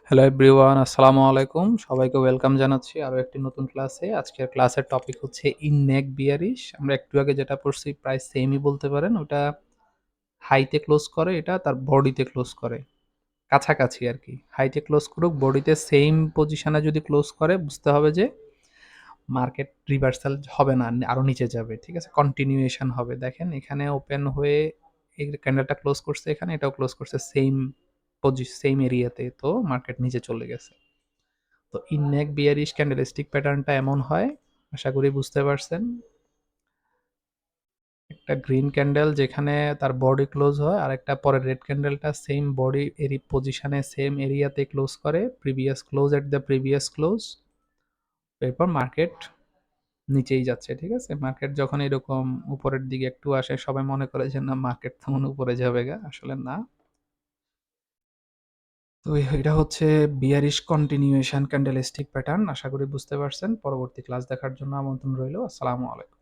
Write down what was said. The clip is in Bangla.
হ্যালো এভরিওয়ান, আসসালামু আলাইকুম। সবাইকে ওয়েলকাম জানাচ্ছি আরো একটি নতুন ক্লাসে। আজকের ক্লাসের টপিক হচ্ছে ইন নেক বিয়ারিশ। আমরা একটু আগে যেটা পড়ছি প্রায় সেমই বলতে পারেন। ওটা হাইতে ক্লোজ করে, এটা তার বডিতে ক্লোজ করে। কাছাকাছি আরকি। হাইতে ক্লোজ করুক, বডিতে সেইম পজিশনে যদি ক্লোজ করে বুঝতে হবে যে মার্কেট রিভার্সাল হবে না, আরো নিচে যাবে। ঠিক আছে? কন্টিনিউয়েশন হবে। দেখেন এখানে ওপেন হয়ে এই ক্যান্ডেলটা ক্লোজ করছে এখানে, এটাও ক্লোজ করছে সেইম এরিয়াতে। তো মার্কেট নিচে চলে গেছে। তো ইন নেক বিয়ারিশ ক্যান্ডেলস্টিক প্যাটার্নটা এমন হয়, আশা করি বুঝতে পারছেন। একটা গ্রিন ক্যান্ডেল যেখানে তার বডি ক্লোজ হয়, আর একটা পরের রেড ক্যান্ডেলটা সেম বডি এরি পজিশনে সেম এরিয়াতে ক্লোজ করে, previous close at the previous close. এরপর মার্কেট নিচেই যাচ্ছে। ঠিক আছে? মার্কেট যখন এরকম উপরের দিকে একটু আসে, সবাই মনে করে যে না মার্কেট তখন উপরে যাবে গা, আসলে না। তো এটা হচ্ছে বিয়ারিশ কন্টিনিউয়েশন ক্যান্ডেলস্টিক প্যাটার্ন। আশা করি বুঝতে পারছেন। পরবর্তী ক্লাস দেখার জন্য আমন্ত্রণ রইল। আসসালামু আলাইকুম।